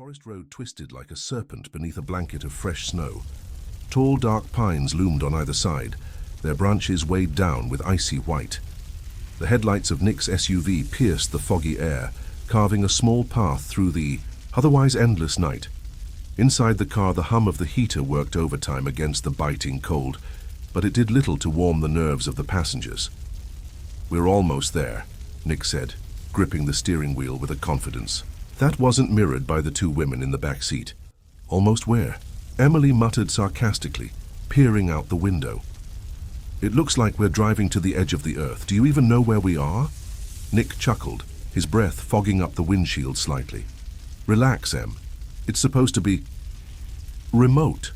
forest road twisted like a serpent beneath a blanket of fresh snow. Tall, dark pines loomed on either side, their branches weighed down with icy white. The headlights of Nick's SUV pierced the foggy air, carving a small path through the otherwise endless night. Inside the car, the hum of the heater worked overtime against the biting cold, but it did little to warm the nerves of the passengers. "We're almost there," Nick said, gripping the steering wheel with a confidence that wasn't mirrored by the two women in the back seat. "Almost where?" Emily muttered sarcastically, peering out the window. "It looks like we're driving to the edge of the earth. Do you even know where we are?" Nick chuckled, his breath fogging up the windshield slightly. "Relax, Em. It's supposed to be remote.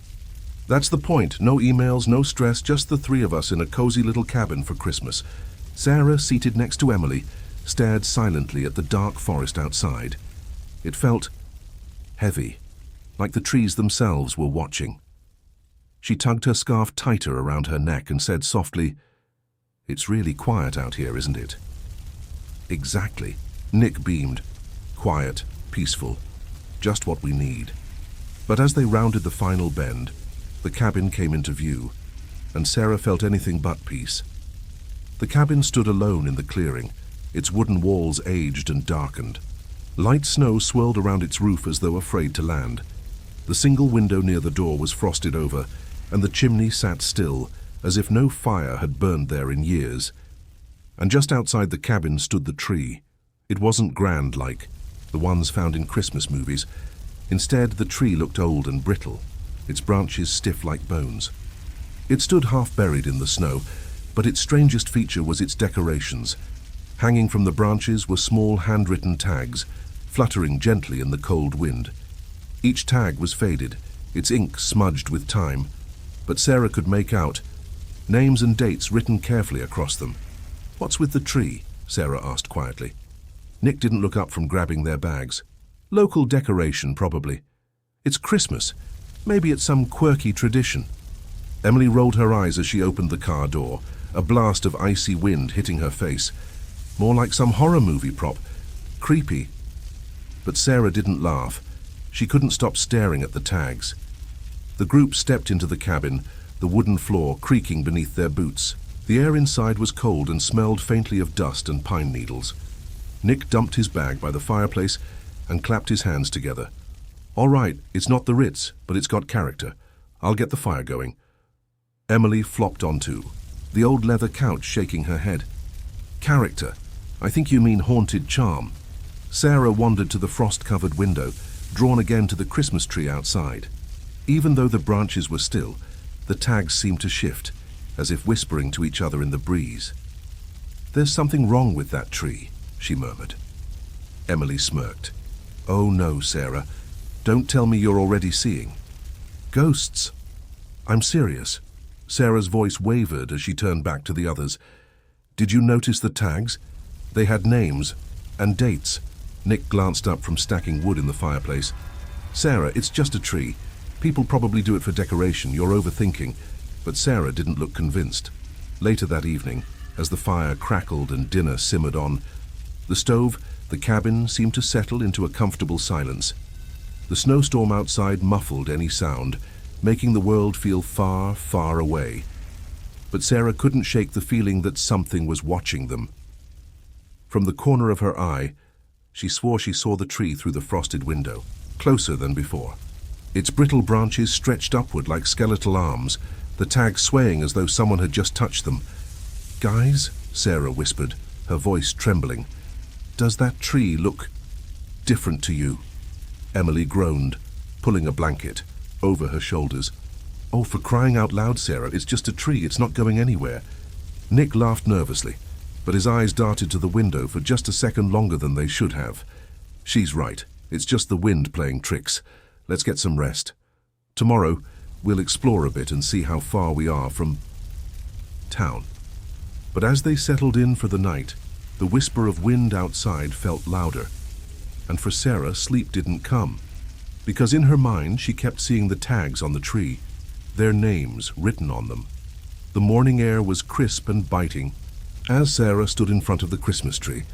That's the point. No emails, no stress, just the three of us in a cozy little cabin for Christmas." Sarah, seated next to Emily, stared silently at the dark forest outside. It felt heavy, like the trees themselves were watching. She tugged her scarf tighter around her neck and said softly, "It's really quiet out here, isn't it?" "Exactly." Nick beamed. "Quiet, peaceful, just what we need." But as they rounded the final bend, the cabin came into view, and Sarah felt anything but peace. The cabin stood alone in the clearing, its wooden walls aged and darkened. Light snow swirled around its roof as though afraid to land. The single window near the door was frosted over, and the chimney sat still, as if no fire had burned there in years. And just outside the cabin stood the tree. It wasn't grand like the ones found in Christmas movies. Instead, the tree looked old and brittle, its branches stiff like bones. It stood half buried in the snow, but its strangest feature was its decorations. Hanging from the branches were small handwritten tags, fluttering gently in the cold wind. Each tag was faded, its ink smudged with time, but Sarah could make out names and dates written carefully across them. "What's with the tree?" Sarah asked quietly. Nick didn't look up from grabbing their bags. "Local decoration, probably. It's Christmas. Maybe it's some quirky tradition." Emily rolled her eyes as she opened the car door, a blast of icy wind hitting her face. More like some horror movie prop. Creepy. But Sarah didn't laugh. She couldn't stop staring at the tags. The group stepped into the cabin, the wooden floor creaking beneath their boots. The air inside was cold and smelled faintly of dust and pine needles. Nick dumped his bag by the fireplace and clapped his hands together. "All right, it's not the Ritz, but it's got character. I'll get the fire going." Emily flopped onto the old leather couch, shaking her head. "Character? I think you mean haunted charm." Sarah wandered to the frost-covered window, drawn again to the Christmas tree outside. Even though the branches were still, the tags seemed to shift, as if whispering to each other in the breeze. "There's something wrong with that tree," she murmured. Emily smirked. "Oh no, Sarah. Don't tell me you're already seeing ghosts." "I'm serious." Sarah's voice wavered as she turned back to the others. "Did you notice the tags? They had names and dates." Nick glanced up from stacking wood in the fireplace. "Sarah, it's just a tree. People probably do it for decoration. You're overthinking." But Sarah didn't look convinced. Later that evening, as the fire crackled and dinner simmered on, the stove, the cabin seemed to settle into a comfortable silence. The snowstorm outside muffled any sound, making the world feel far, far away. But Sarah couldn't shake the feeling that something was watching them. From the corner of her eye, she swore she saw the tree through the frosted window, closer than before. Its brittle branches stretched upward like skeletal arms, the tags swaying as though someone had just touched them. "Guys," Sarah whispered, her voice trembling, "does that tree look different to you?" Emily groaned, pulling a blanket over her shoulders. "Oh, for crying out loud, Sarah, it's just a tree, it's not going anywhere." Nick laughed nervously, but his eyes darted to the window for just a second longer than they should have. "She's right, it's just the wind playing tricks. Let's get some rest. Tomorrow, we'll explore a bit and see how far we are from town." But as they settled in for the night, the whisper of wind outside felt louder. And for Sarah, sleep didn't come. Because in her mind, she kept seeing the tags on the tree, their names written on them. The morning air was crisp and biting. As Sarah stood in front of the Christmas tree,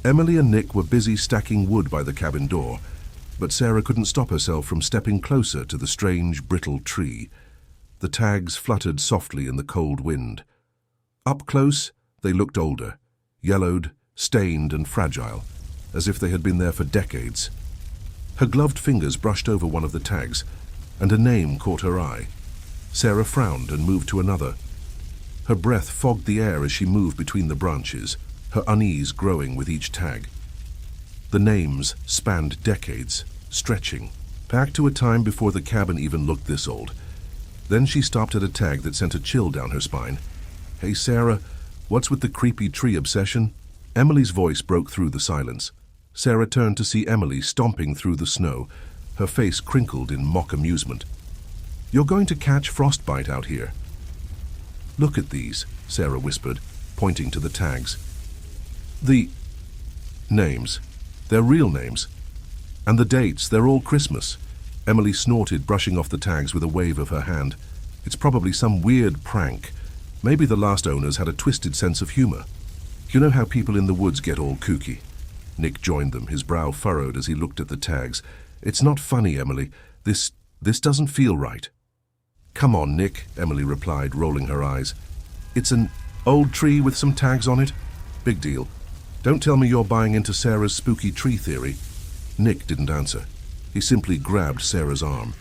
Emily and Nick were busy stacking wood by the cabin door. But Sarah couldn't stop herself from stepping closer to the strange, brittle tree. The tags fluttered softly in the cold wind. Up close, they looked older, yellowed, stained and fragile, as if they had been there for decades. Her gloved fingers brushed over one of the tags, and a name caught her eye. Sarah frowned and moved to another. Her breath fogged the air as she moved between the branches, her unease growing with each tag. The names spanned decades, stretching, back to a time before the cabin even looked this old. Then she stopped at a tag that sent a chill down her spine. "Hey, Sarah, what's with the creepy tree obsession?" Emily's voice broke through the silence. Sarah turned to see Emily stomping through the snow, her face crinkled in mock amusement. "You're going to catch frostbite out here." "Look at these," Sarah whispered, pointing to the tags. "The names. They're real names. And the dates, they're all Christmas." Emily snorted, brushing off the tags with a wave of her hand. "It's probably some weird prank. Maybe the last owners had a twisted sense of humor. You know how people in the woods get all kooky?" Nick joined them, his brow furrowed as he looked at the tags. "It's not funny, Emily. This doesn't feel right." "Come on, Nick," Emily replied, rolling her eyes. "It's an old tree with some tags on it? Big deal. Don't tell me you're buying into Sarah's spooky tree theory." Nick didn't answer. He simply grabbed Sarah's arm.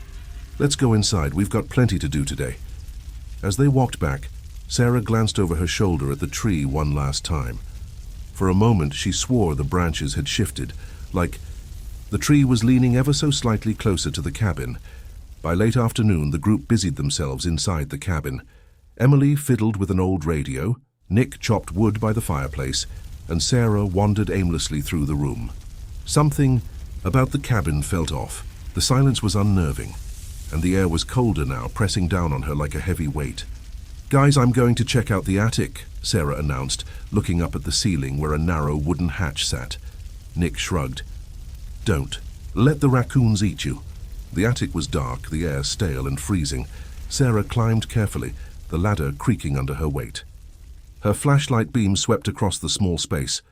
"Let's go inside. We've got plenty to do today." As they walked back, Sarah glanced over her shoulder at the tree one last time. For a moment, she swore the branches had shifted, like the tree was leaning ever so slightly closer to the cabin. By late afternoon, the group busied themselves inside the cabin. Emily fiddled with an old radio, Nick chopped wood by the fireplace, and Sarah wandered aimlessly through the room. Something about the cabin felt off. The silence was unnerving, and the air was colder now, pressing down on her like a heavy weight. "Guys, I'm going to check out the attic," Sarah announced, looking up at the ceiling where a narrow wooden hatch sat. Nick shrugged. "Don't. Let the raccoons eat you." The attic was dark, the air stale and freezing. Sarah climbed carefully, the ladder creaking under her weight. Her flashlight beam swept across the small space.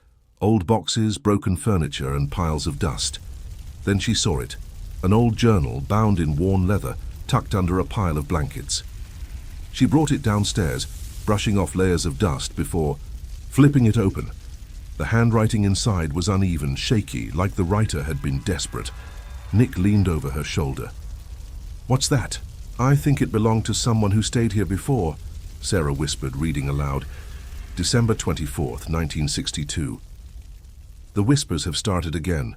Old boxes, broken furniture, and piles of dust. Then she saw it. An old journal, bound in worn leather, tucked under a pile of blankets. She brought it downstairs, brushing off layers of dust before flipping it open. The handwriting inside was uneven, shaky, like the writer had been desperate. Nick leaned over her shoulder. "What's that?" "I think it belonged to someone who stayed here before," Sarah whispered, reading aloud. "December 24th, 1962. The whispers have started again.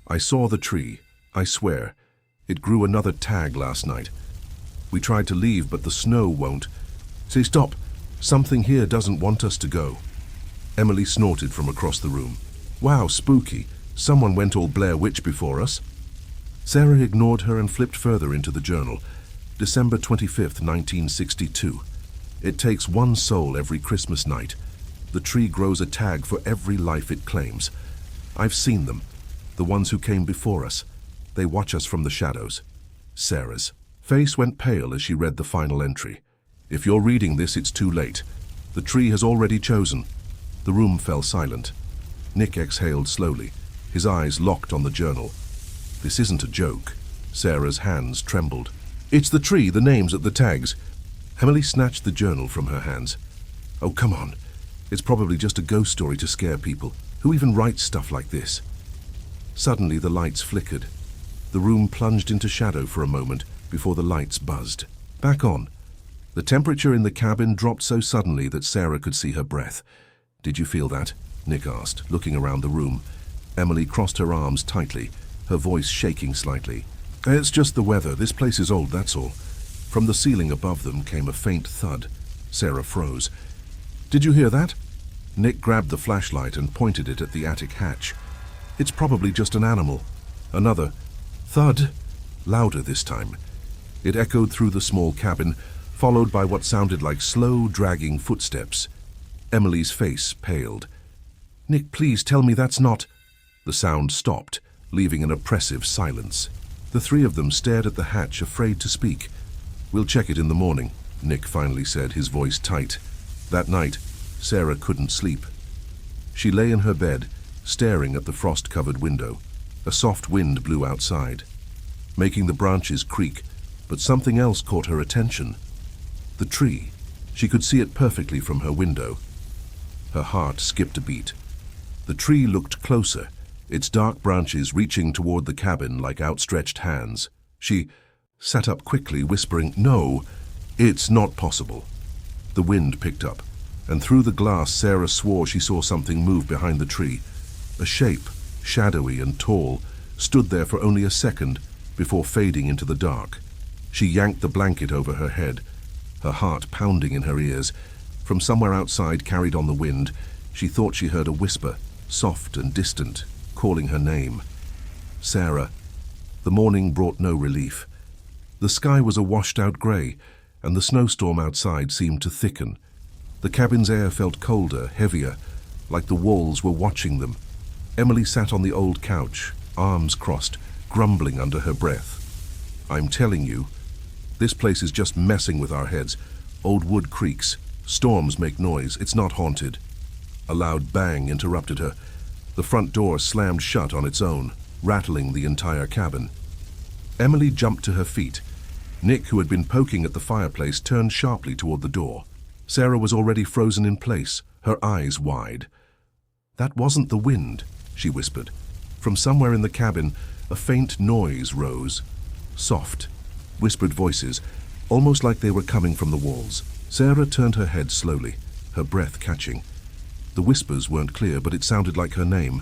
I saw the tree, I swear. It grew another tag last night. We tried to leave, but the snow won't. Say, stop. Something here doesn't want us to go." Emily snorted from across the room. "Wow, spooky. Someone went all Blair Witch before us." Sarah ignored her and flipped further into the journal. December 25th, 1962. "It takes one soul every Christmas night. The tree grows a tag for every life it claims. I've seen them, the ones who came before us. They watch us from the shadows." Sarah's face went pale as she read the final entry. "If you're reading this, it's too late. The tree has already chosen." The room fell silent. Nick exhaled slowly, his eyes locked on the journal. "This isn't a joke." Sarah's hands trembled. "It's the tree, the names at the tags." Emily snatched the journal from her hands. "Oh, come on. It's probably just a ghost story to scare people. Who even writes stuff like this?" Suddenly the lights flickered. The room plunged into shadow for a moment before the lights buzzed. Back on. The temperature in the cabin dropped so suddenly that Sarah could see her breath. "Did you feel that?" Nick asked, looking around the room. Emily crossed her arms tightly, her voice shaking slightly. "It's just the weather. This place is old, that's all." From the ceiling above them came a faint thud. Sarah froze. "Did you hear that?" Nick grabbed the flashlight and pointed it at the attic hatch. "It's probably just an animal." Another thud, louder this time. It echoed through the small cabin, followed by what sounded like slow, dragging footsteps. Emily's face paled. "Nick, please tell me that's not—" The sound stopped, leaving an oppressive silence. The three of them stared at the hatch, afraid to speak. "We'll check it in the morning," Nick finally said, his voice tight. That night, Sarah couldn't sleep. She lay in her bed, staring at the frost-covered window. A soft wind blew outside, making the branches creak, but something else caught her attention. The tree. She could see it perfectly from her window. Her heart skipped a beat. The tree looked closer, its dark branches reaching toward the cabin like outstretched hands. She sat up quickly, whispering, "No, it's not possible." The wind picked up, and through the glass Sarah swore she saw something move behind the tree. A shape, shadowy and tall, stood there for only a second before fading into the dark. She yanked the blanket over her head, her heart pounding in her ears. From somewhere outside, carried on the wind, she thought she heard a whisper, soft and distant, calling her name. Sarah. The morning brought no relief. The sky was a washed-out grey, and the snowstorm outside seemed to thicken. The cabin's air felt colder, heavier, like the walls were watching them. Emily sat on the old couch, arms crossed, grumbling under her breath. "I'm telling you, this place is just messing with our heads. Old wood creaks. Storms make noise. It's not haunted." A loud bang interrupted her. The front door slammed shut on its own, rattling the entire cabin. Emily jumped to her feet. Nick, who had been poking at the fireplace, turned sharply toward the door. Sarah was already frozen in place, her eyes wide. "That wasn't the wind," she whispered. From somewhere in the cabin, a faint noise rose. Soft, whispered voices, almost like they were coming from the walls. Sarah turned her head slowly, her breath catching. The whispers weren't clear, but it sounded like her name.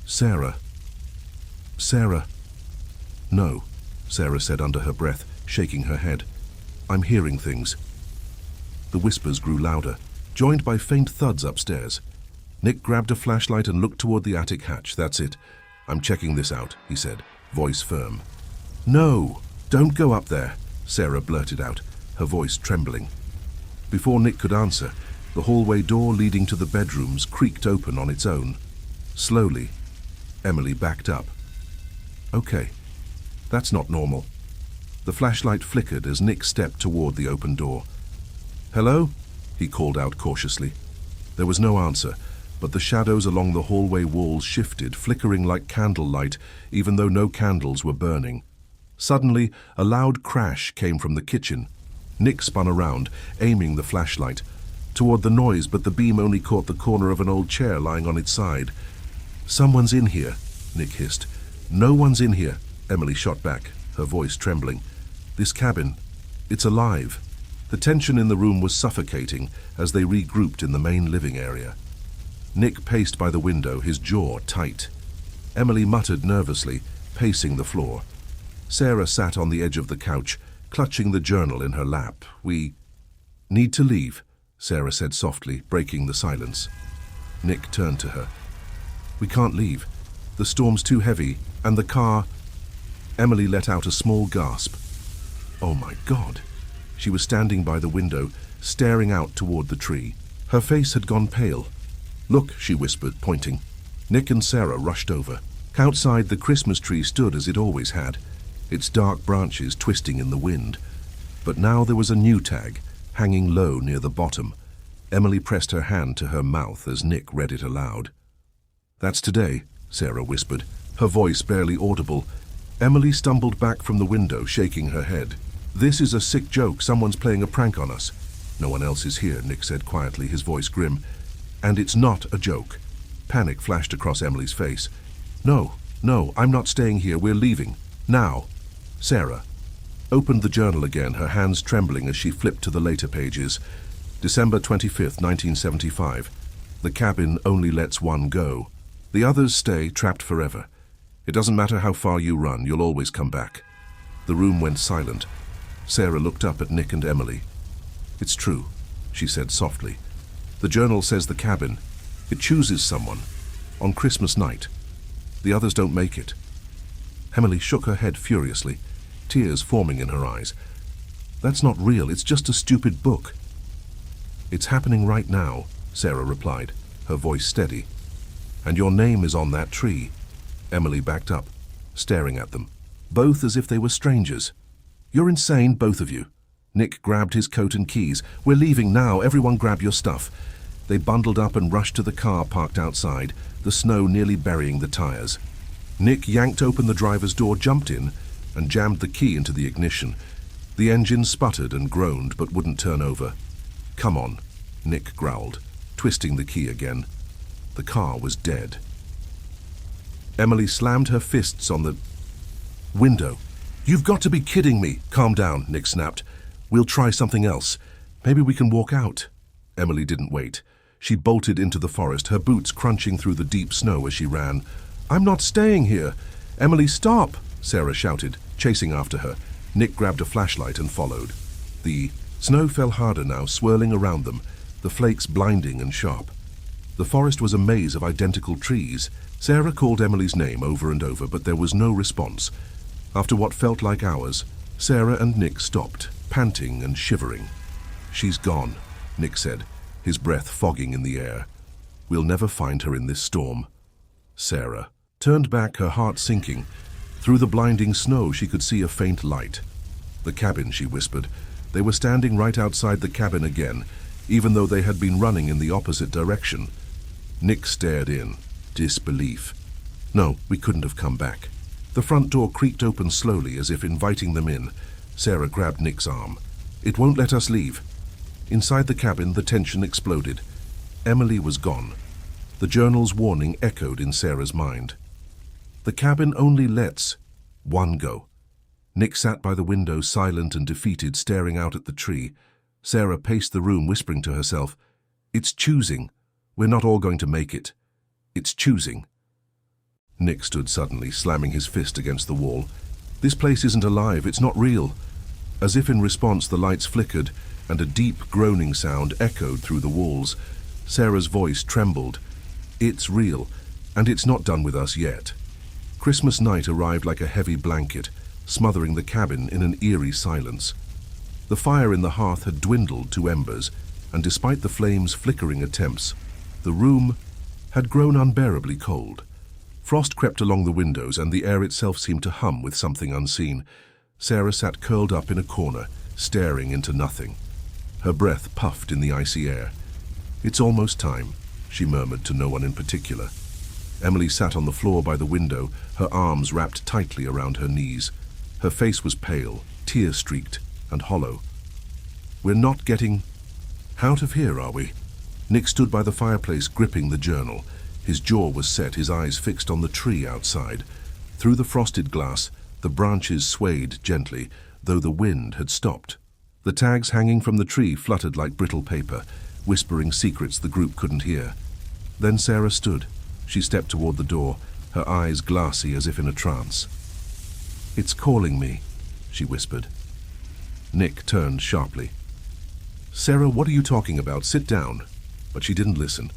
"Sarah. Sarah." "No," Sarah said under her breath, shaking her head. "I'm hearing things." The whispers grew louder, joined by faint thuds upstairs. Nick grabbed a flashlight and looked toward the attic hatch. "That's it. I'm checking this out," he said, voice firm. "No, don't go up there," Sarah blurted out, her voice trembling. Before Nick could answer, the hallway door leading to the bedrooms creaked open on its own. Slowly, Emily backed up. "Okay, that's not normal." The flashlight flickered as Nick stepped toward the open door. "Hello?" he called out cautiously. There was no answer, but the shadows along the hallway walls shifted, flickering like candlelight, even though no candles were burning. Suddenly, a loud crash came from the kitchen. Nick spun around, aiming the flashlight toward the noise, but the beam only caught the corner of an old chair lying on its side. "Someone's in here," Nick hissed. "No one's in here," Emily shot back, her voice trembling. "This cabin, it's alive." The tension in the room was suffocating as they regrouped in the main living area. Nick paced by the window, his jaw tight. Emily muttered nervously, pacing the floor. Sarah sat on the edge of the couch, clutching the journal in her lap. "We need to leave," Sarah said softly, breaking the silence. Nick turned to her. "We can't leave. The storm's too heavy, and the car—" Emily let out a small gasp. "Oh my God." She was standing by the window, staring out toward the tree. Her face had gone pale. "Look," she whispered, pointing. Nick and Sarah rushed over. Outside, the Christmas tree stood as it always had, its dark branches twisting in the wind. But now there was a new tag, hanging low near the bottom. Emily pressed her hand to her mouth as Nick read it aloud. "That's today," Sarah whispered, her voice barely audible. Emily stumbled back from the window, shaking her head. "This is a sick joke. Someone's playing a prank on us." "No one else is here," Nick said quietly, his voice grim. "And it's not a joke." Panic flashed across Emily's face. No, I'm not staying here. We're leaving. Now." Sarah opened the journal again, her hands trembling as she flipped to the later pages. December 25th, 1975. "The cabin only lets one go. The others stay trapped forever. It doesn't matter how far you run, you'll always come back." The room went silent. Sarah looked up at Nick and Emily. "It's true," she said softly. "The journal says the cabin. It chooses someone. On Christmas night. The others don't make it." Emily shook her head furiously, tears forming in her eyes. "That's not real. It's just a stupid book." "It's happening right now," Sarah replied, her voice steady. "And your name is on that tree." Emily backed up, staring at them, both as if they were strangers. "You're insane, both of you." Nick grabbed his coat and keys. "We're leaving now. Everyone grab your stuff." They bundled up and rushed to the car parked outside, the snow nearly burying the tires. Nick yanked open the driver's door, jumped in, and jammed the key into the ignition. The engine sputtered and groaned but wouldn't turn over. "Come on," Nick growled, twisting the key again. The car was dead. Emily slammed her fists on the window. "You've got to be kidding me!" "Calm down," Nick snapped. "We'll try something else. Maybe we can walk out." Emily didn't wait. She bolted into the forest, her boots crunching through the deep snow as she ran. "I'm not staying here!" "Emily, stop!" Sarah shouted, chasing after her. Nick grabbed a flashlight and followed. The snow fell harder now, swirling around them, the flakes blinding and sharp. The forest was a maze of identical trees. Sarah called Emily's name over and over, but there was no response. After what felt like hours, Sarah and Nick stopped, panting and shivering. "She's gone," Nick said, his breath fogging in the air. "We'll never find her in this storm." Sarah turned back, her heart sinking. Through the blinding snow, she could see a faint light. "The cabin," she whispered. They were standing right outside the cabin again, even though they had been running in the opposite direction. Nick stared in, disbelief. No, we couldn't have come back. The front door creaked open slowly, as if inviting them in. Sarah grabbed Nick's arm. "It won't let us leave." Inside the cabin, the tension exploded. Emily was gone. The journal's warning echoed in Sarah's mind. The cabin only lets one go. Nick sat by the window, silent and defeated, staring out at the tree. Sarah paced the room, whispering to herself, "It's choosing. We're not all going to make it. It's choosing." Nick stood suddenly, slamming his fist against the wall. "This place isn't alive. It's not real." As if in response, the lights flickered, and a deep groaning sound echoed through the walls. Sarah's voice trembled. "It's real, and it's not done with us yet." Christmas night arrived like a heavy blanket, smothering the cabin in an eerie silence. The fire in the hearth had dwindled to embers, and despite the flames' flickering attempts, the room had grown unbearably cold. Frost crept along the windows, and the air itself seemed to hum with something unseen. Sarah sat curled up in a corner, staring into nothing. Her breath puffed in the icy air. "It's almost time," she murmured to no one in particular. Emily sat on the floor by the window, her arms wrapped tightly around her knees. Her face was pale, tear-streaked, and hollow. "We're not getting out of here, are we?" Nick stood by the fireplace, gripping the journal. His jaw was set, his eyes fixed on the tree outside. Through the frosted glass, the branches swayed gently, though the wind had stopped. The tags hanging from the tree fluttered like brittle paper, whispering secrets the group couldn't hear. Then Sarah stood. She stepped toward the door, her eyes glassy as if in a trance. "It's calling me," she whispered. Nick turned sharply. "Sarah, what are you talking about? Sit down." But she didn't listen.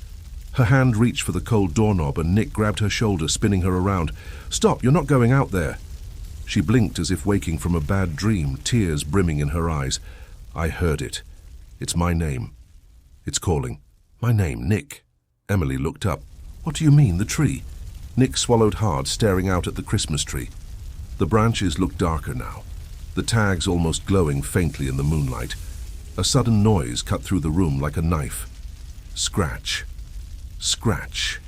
Her hand reached for the cold doorknob, and Nick grabbed her shoulder, spinning her around. "Stop, you're not going out there." She blinked as if waking from a bad dream, tears brimming in her eyes. "I heard it. It's my name. It's calling. My name, Nick." Emily looked up. "What do you mean, the tree?" Nick swallowed hard, staring out at the Christmas tree. The branches looked darker now, the tags almost glowing faintly in the moonlight. A sudden noise cut through the room like a knife. Scratch. Scratch.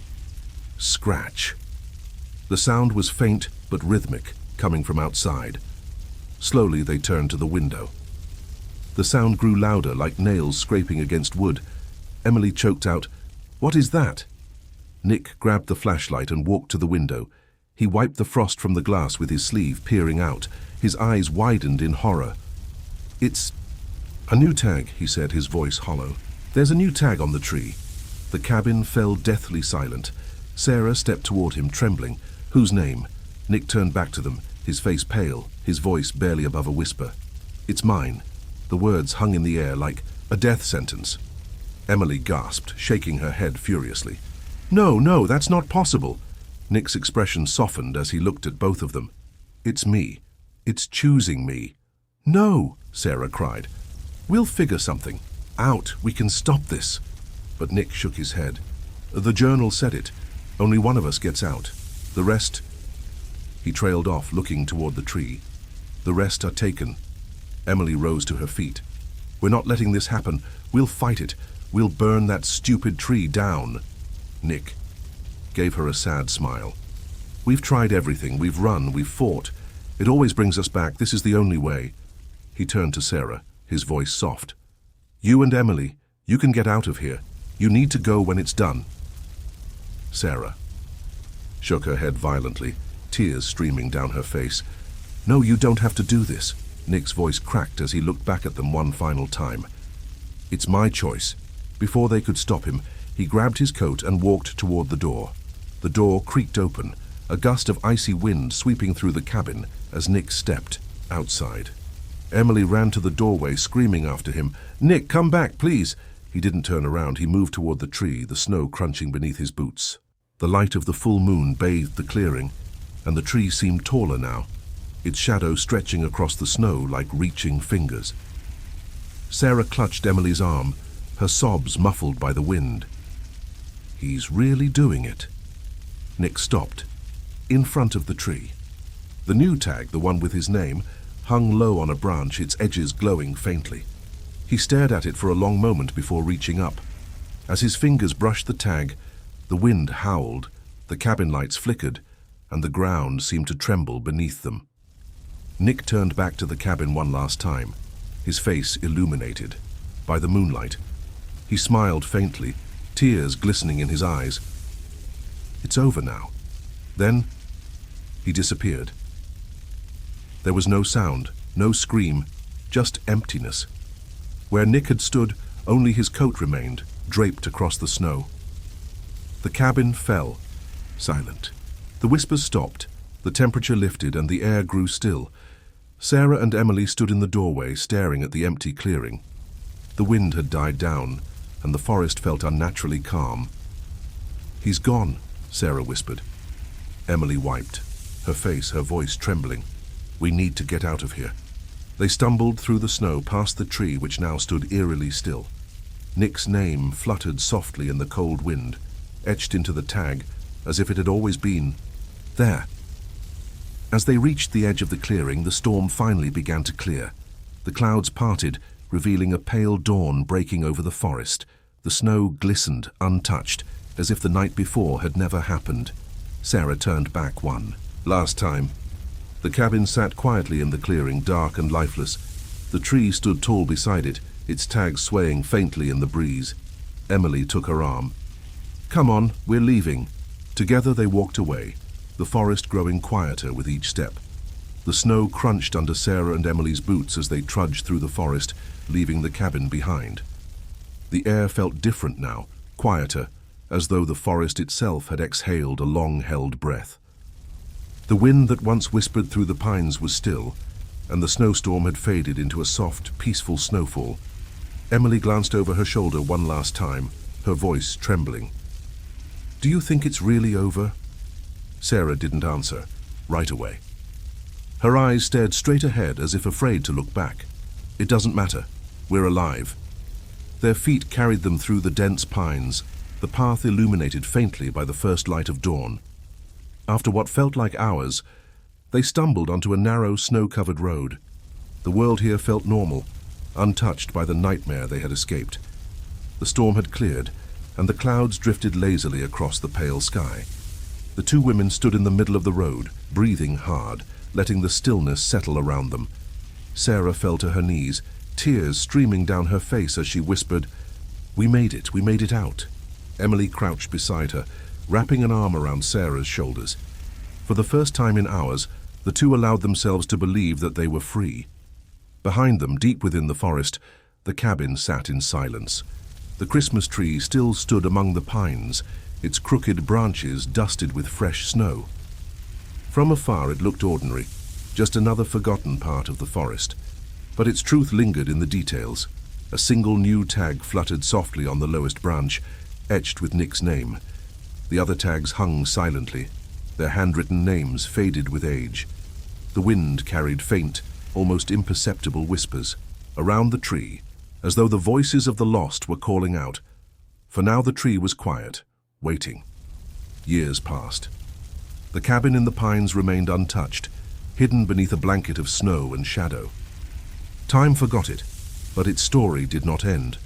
Scratch. The sound was faint but rhythmic, coming from outside. Slowly they turned to the window. The sound grew louder, like nails scraping against wood. Emily choked out, "What is that?" Nick grabbed the flashlight and walked to the window. He wiped the frost from the glass with his sleeve, peering out. His eyes widened in horror. "It's a new tag," he said, his voice hollow. "There's a new tag on the tree." The cabin fell deathly silent. Sarah stepped toward him, trembling. "Whose name?" Nick turned back to them, his face pale, his voice barely above a whisper. "It's mine." The words hung in the air like a death sentence. Emily gasped, shaking her head furiously. "No, no, that's not possible." Nick's expression softened as he looked at both of them. "It's me. It's choosing me." "No," Sarah cried. "We'll figure something out. We can stop this." But Nick shook his head. "The journal said it. Only one of us gets out. The rest—" He trailed off, looking toward the tree. "The rest are taken." Emily rose to her feet. "We're not letting this happen. We'll fight it. We'll burn that stupid tree down." Nick gave her a sad smile. We've tried everything. We've run. We've fought. It always brings us back. This is the only way." He turned to Sarah, his voice soft. "You and Emily, you can get out of here. You need to go when it's done." Sarah shook her head violently, tears streaming down her face. "No, you don't have to do this." Nick's voice cracked as he looked back at them one final time. "It's my choice." Before they could stop him, he grabbed his coat and walked toward the door. The door creaked open, a gust of icy wind sweeping through the cabin as Nick stepped outside. Emily ran to the doorway, screaming after him, "Nick, come back, please!" He didn't turn around. He moved toward the tree, the snow crunching beneath his boots. The light of the full moon bathed the clearing, and the tree seemed taller now, its shadow stretching across the snow like reaching fingers. Sarah clutched Emily's arm, her sobs muffled by the wind. "He's really doing it." Nick stopped, in front of the tree. The new tag, the one with his name, hung low on a branch, its edges glowing faintly. He stared at it for a long moment before reaching up. As his fingers brushed the tag, the wind howled, the cabin lights flickered, and the ground seemed to tremble beneath them. Nick turned back to the cabin one last time, his face illuminated by the moonlight. He smiled faintly, tears glistening in his eyes. "It's over now." Then he disappeared. There was no sound, no scream, just emptiness. Where Nick had stood, only his coat remained, draped across the snow. The cabin fell, silent. The whispers stopped, the temperature lifted, and the air grew still. Sarah and Emily stood in the doorway, staring at the empty clearing. The wind had died down, and the forest felt unnaturally calm. "He's gone," Sarah whispered. Emily wiped, her face, her voice trembling. "We need to get out of here." They stumbled through the snow past the tree which now stood eerily still. Nick's name fluttered softly in the cold wind, etched into the tag as if it had always been there. As they reached the edge of the clearing, the storm finally began to clear. The clouds parted, revealing a pale dawn breaking over the forest. The snow glistened, untouched, as if the night before had never happened. Sarah turned back one last time. The cabin sat quietly in the clearing, dark and lifeless. The tree stood tall beside it, its tag swaying faintly in the breeze. Emily took her arm. "Come on, we're leaving." Together they walked away, the forest growing quieter with each step. The snow crunched under Sarah and Emily's boots as they trudged through the forest, leaving the cabin behind. The air felt different now, quieter, as though the forest itself had exhaled a long-held breath. The wind that once whispered through the pines was still, and the snowstorm had faded into a soft, peaceful snowfall. Emily glanced over her shoulder one last time, her voice trembling. "Do you think it's really over?" Sarah didn't answer, right away. Her eyes stared straight ahead as if afraid to look back. "It doesn't matter. We're alive." Their feet carried them through the dense pines, the path illuminated faintly by the first light of dawn. After what felt like hours, they stumbled onto a narrow, snow-covered road. The world here felt normal, untouched by the nightmare they had escaped. The storm had cleared, and the clouds drifted lazily across the pale sky. The two women stood in the middle of the road, breathing hard, letting the stillness settle around them. Sarah fell to her knees, tears streaming down her face as she whispered, we made it out." Emily crouched beside her, wrapping an arm around Sarah's shoulders. For the first time in hours, the two allowed themselves to believe that they were free. Behind them, deep within the forest, the cabin sat in silence. The Christmas tree still stood among the pines, its crooked branches dusted with fresh snow. From afar it looked ordinary, just another forgotten part of the forest. But its truth lingered in the details. A single new tag fluttered softly on the lowest branch, etched with Nick's name. The other tags hung silently, their handwritten names faded with age. The wind carried faint, almost imperceptible whispers around the tree, as though the voices of the lost were calling out. For now the tree was quiet, waiting. Years passed. The cabin in the pines remained untouched, hidden beneath a blanket of snow and shadow. Time forgot it, but its story did not end.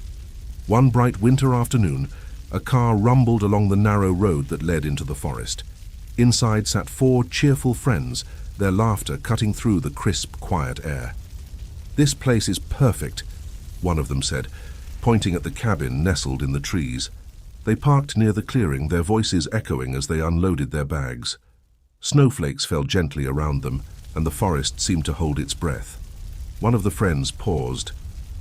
One bright winter afternoon, a car rumbled along the narrow road that led into the forest. Inside sat 4 cheerful friends, their laughter cutting through the crisp, quiet air. "This place is perfect," one of them said, pointing at the cabin nestled in the trees. They parked near the clearing, their voices echoing as they unloaded their bags. Snowflakes fell gently around them, and the forest seemed to hold its breath. One of the friends paused,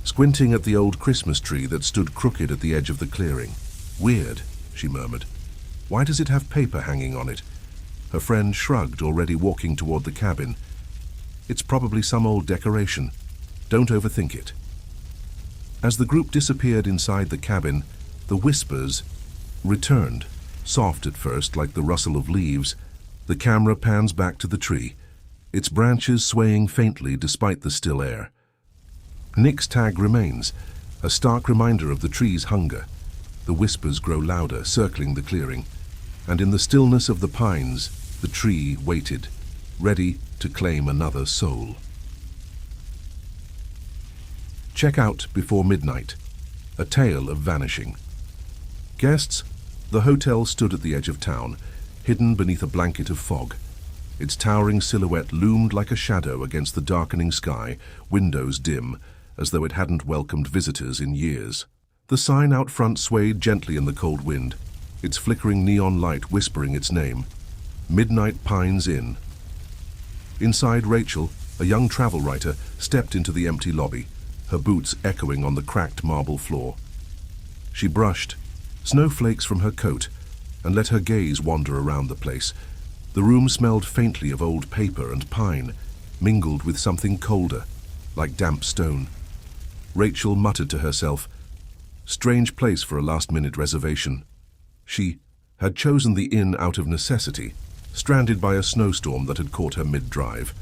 squinting at the old Christmas tree that stood crooked at the edge of the clearing. "Weird," she murmured. "Why does it have paper hanging on it?" Her friend shrugged, already walking toward the cabin. "It's probably some old decoration. Don't overthink it." As the group disappeared inside the cabin, the whispers returned, soft at first like the rustle of leaves. The camera pans back to the tree, its branches swaying faintly despite the still air. Nick's tag remains, a stark reminder of the tree's hunger. The whispers grow louder, circling the clearing, and in the stillness of the pines, the tree waited, ready to claim another soul. Check out Before Midnight, a tale of vanishing. Guests, the hotel stood at the edge of town, hidden beneath a blanket of fog. Its towering silhouette loomed like a shadow against the darkening sky, windows dim, as though it hadn't welcomed visitors in years. The sign out front swayed gently in the cold wind, its flickering neon light whispering its name, Midnight Pines Inn. Inside, Rachel, a young travel writer, stepped into the empty lobby, her boots echoing on the cracked marble floor. She brushed snowflakes from her coat and let her gaze wander around the place. The room smelled faintly of old paper and pine, mingled with something colder, like damp stone. Rachel muttered to herself, "Strange place for a last-minute reservation." She had chosen the inn out of necessity, stranded by a snowstorm that had caught her mid-drive.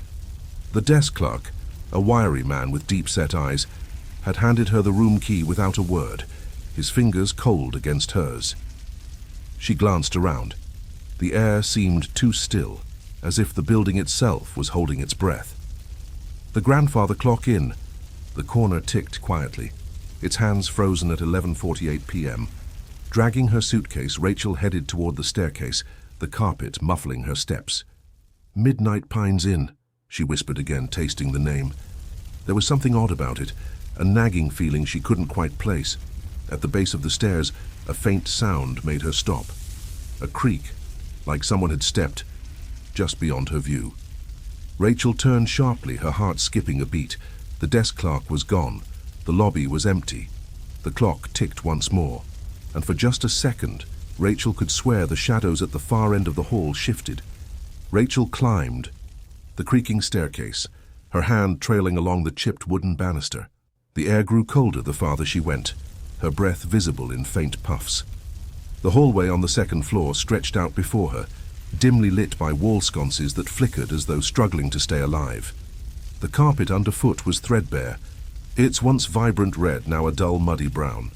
The desk clerk, a wiry man with deep-set eyes, had handed her the room key without a word, his fingers cold against hers. She glanced around. The air seemed too still, as if the building itself was holding its breath. The grandfather clock in. The corner ticked quietly, its hands frozen at 11:48 p.m. Dragging her suitcase, Rachel headed toward the staircase, the carpet muffling her steps. "Midnight Pines Inn," she whispered again, tasting the name. There was something odd about it, a nagging feeling she couldn't quite place. At the base of the stairs, a faint sound made her stop. A creak, like someone had stepped, just beyond her view. Rachel turned sharply, her heart skipping a beat. The desk clerk was gone. The lobby was empty. The clock ticked once more, and for just a second, Rachel could swear the shadows at the far end of the hall shifted. Rachel climbed the creaking staircase, her hand trailing along the chipped wooden banister. The air grew colder the farther she went, her breath visible in faint puffs. The hallway on the second floor stretched out before her, dimly lit by wall sconces that flickered as though struggling to stay alive. The carpet underfoot was threadbare, its once vibrant red now a dull muddy brown,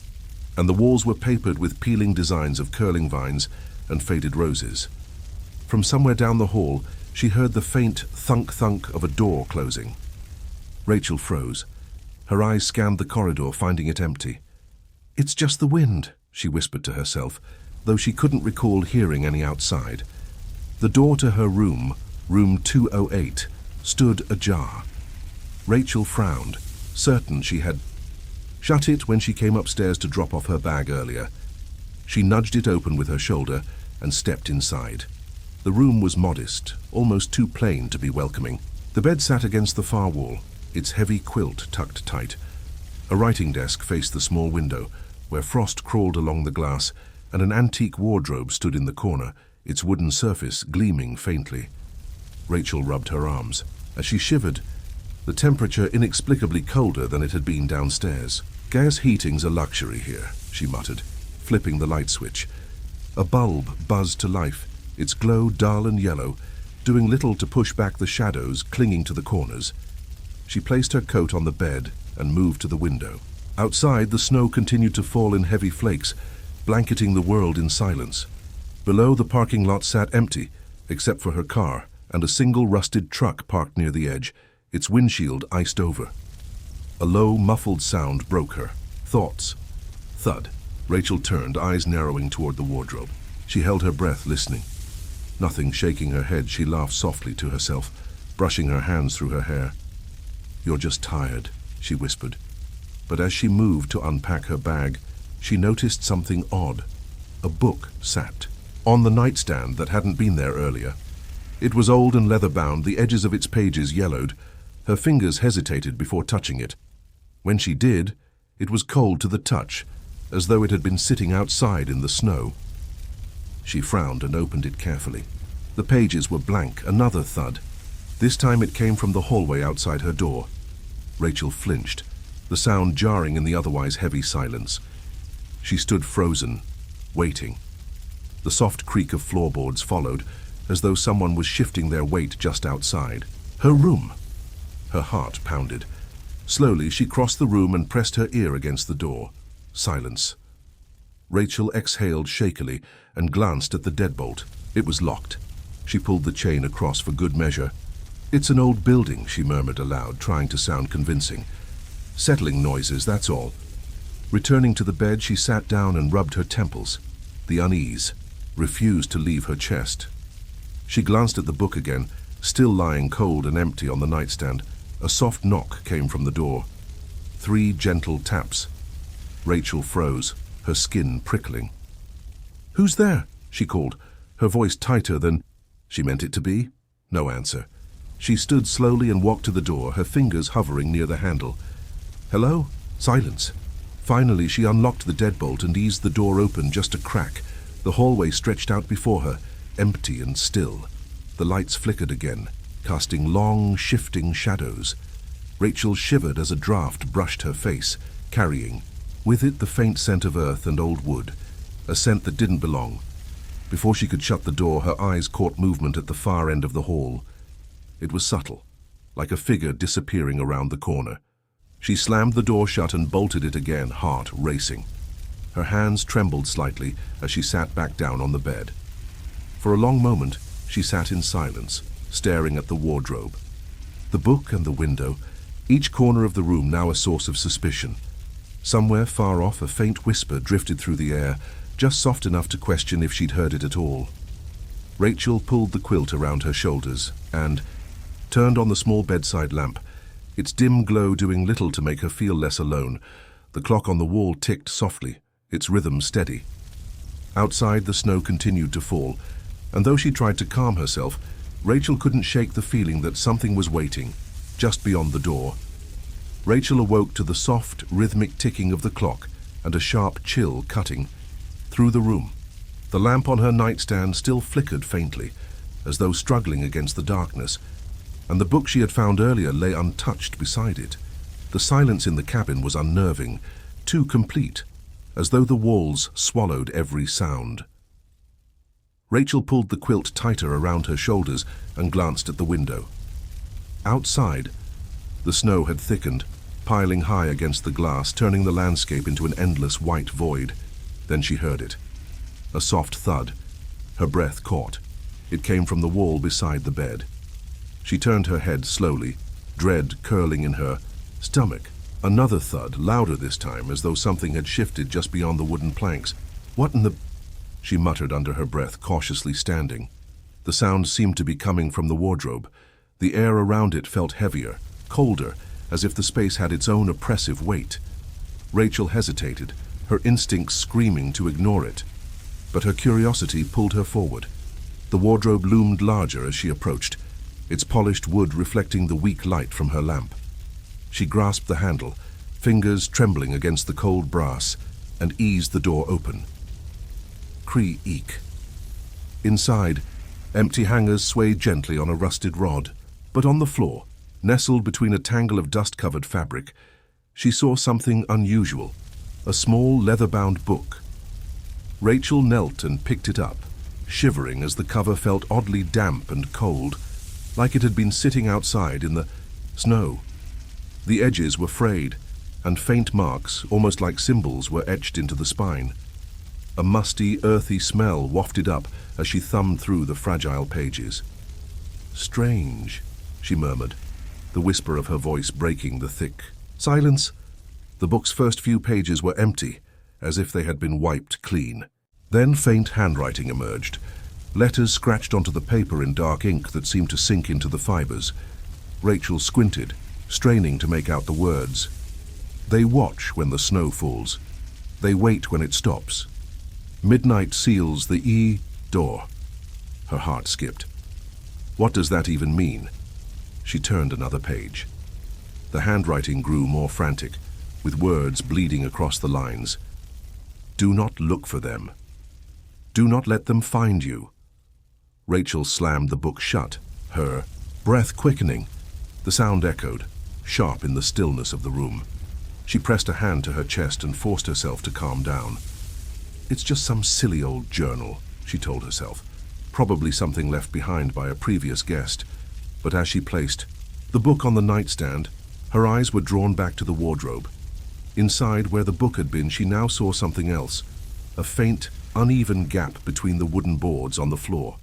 and the walls were papered with peeling designs of curling vines and faded roses. From somewhere down the hall, she heard the faint thunk-thunk of a door closing. Rachel froze. Her eyes scanned the corridor, finding it empty. "It's just the wind," she whispered to herself, though she couldn't recall hearing any outside. The door to her room, room 208, stood ajar. Rachel frowned, certain she had shut it when she came upstairs to drop off her bag earlier. She nudged it open with her shoulder and stepped inside. The room was modest, almost too plain to be welcoming. The bed sat against the far wall, its heavy quilt tucked tight. A writing desk faced the small window, where frost crawled along the glass, and an antique wardrobe stood in the corner, its wooden surface gleaming faintly. Rachel rubbed her arms. As she shivered, the temperature inexplicably colder than it had been downstairs. "Gas heating's a luxury here," she muttered, flipping the light switch. A bulb buzzed to life, its glow dull and yellow, doing little to push back the shadows clinging to the corners. She placed her coat on the bed and moved to the window. Outside, the snow continued to fall in heavy flakes, blanketing the world in silence. Below, the parking lot sat empty, except for her car and a single rusted truck parked near the edge, its windshield iced over. A low, muffled sound broke her. Thoughts. Thud. Rachel turned, eyes narrowing toward the wardrobe. She held her breath, listening. Nothing, shaking her head, she laughed softly to herself, brushing her hands through her hair. "You're just tired," she whispered. But as she moved to unpack her bag, she noticed something odd. A book sat on the nightstand that hadn't been there earlier. It was old and leather-bound, the edges of its pages yellowed. Her fingers hesitated before touching it. When she did, it was cold to the touch, as though it had been sitting outside in the snow. She frowned and opened it carefully. The pages were blank. Another thud. This time it came from the hallway outside her door. Rachel flinched, the sound jarring in the otherwise heavy silence. She stood frozen, waiting. The soft creak of floorboards followed, as though someone was shifting their weight just outside. Her room! Her heart pounded. Slowly, she crossed the room and pressed her ear against the door. Silence. Rachel exhaled shakily and glanced at the deadbolt. It was locked. She pulled the chain across for good measure. "It's an old building," she murmured aloud, trying to sound convincing. "Settling noises, that's all." Returning to the bed, she sat down and rubbed her temples. The unease refused to leave her chest. She glanced at the book again, still lying cold and empty on the nightstand. A soft knock came from the door. 3 gentle taps. Rachel froze, her skin prickling. "Who's there?" she called, her voice tighter than she meant it to be. No answer. She stood slowly and walked to the door, her fingers hovering near the handle. "Hello?" Silence. Finally, she unlocked the deadbolt and eased the door open just a crack. The hallway stretched out before her, empty and still. The lights flickered again, casting long, shifting shadows. Rachel shivered as a draft brushed her face, carrying with it the faint scent of earth and old wood, a scent that didn't belong. Before she could shut the door, her eyes caught movement at the far end of the hall. It was subtle, like a figure disappearing around the corner. She slammed the door shut and bolted it again, heart racing. Her hands trembled slightly as she sat back down on the bed. For a long moment, she sat in silence, staring at the wardrobe. The book and the window, each corner of the room now a source of suspicion. Somewhere far off, a faint whisper drifted through the air, just soft enough to question if she'd heard it at all. Rachel pulled the quilt around her shoulders and turned on the small bedside lamp, its dim glow doing little to make her feel less alone. The clock on the wall ticked softly, its rhythm steady. Outside, the snow continued to fall, and though she tried to calm herself, Rachel couldn't shake the feeling that something was waiting, just beyond the door. Rachel awoke to the soft, rhythmic ticking of the clock and a sharp chill cutting through the room. The lamp on her nightstand still flickered faintly, as though struggling against the darkness, and the book she had found earlier lay untouched beside it. The silence in the cabin was unnerving, too complete, as though the walls swallowed every sound. Rachel pulled the quilt tighter around her shoulders and glanced at the window. Outside, the snow had thickened, piling high against the glass, turning the landscape into an endless white void. Then she heard it. A soft thud. Her breath caught. It came from the wall beside the bed. She turned her head slowly, dread curling in her stomach. Another thud, louder this time, as though something had shifted just beyond the wooden planks. "What in the—" she muttered under her breath, cautiously standing. The sound seemed to be coming from the wardrobe. The air around it felt heavier, colder, as if the space had its own oppressive weight. Rachel hesitated, her instincts screaming to ignore it. But her curiosity pulled her forward. The wardrobe loomed larger as she approached, its polished wood reflecting the weak light from her lamp. She grasped the handle, fingers trembling against the cold brass, and eased the door open. Creak. Inside, empty hangers swayed gently on a rusted rod, but on the floor, nestled between a tangle of dust-covered fabric, she saw something unusual, a small leather-bound book. Rachel knelt and picked it up, shivering as the cover felt oddly damp and cold, like it had been sitting outside in the snow. The edges were frayed, and faint marks, almost like symbols, were etched into the spine. A musty, earthy smell wafted up as she thumbed through the fragile pages. "Strange," she murmured, the whisper of her voice breaking the thick silence. The book's first few pages were empty, as if they had been wiped clean. Then faint handwriting emerged, Letters scratched onto the paper in dark ink that seemed to sink into the fibers. Rachel squinted, straining to make out the words. They watch when the snow falls. They wait when it stops. Midnight seals the door. Her heart skipped. What does that even mean? She turned another page. The handwriting grew more frantic, with words bleeding across the lines. Do not look for them. Do not let them find you. Rachel slammed the book shut, her breath quickening. The sound echoed, sharp in the stillness of the room. She pressed a hand to her chest and forced herself to calm down. It's just some silly old journal, she told herself. Probably something left behind by a previous guest. But as she placed the book on the nightstand, her eyes were drawn back to the wardrobe. Inside, where the book had been, she now saw something else. A faint, uneven gap between the wooden boards on the floor.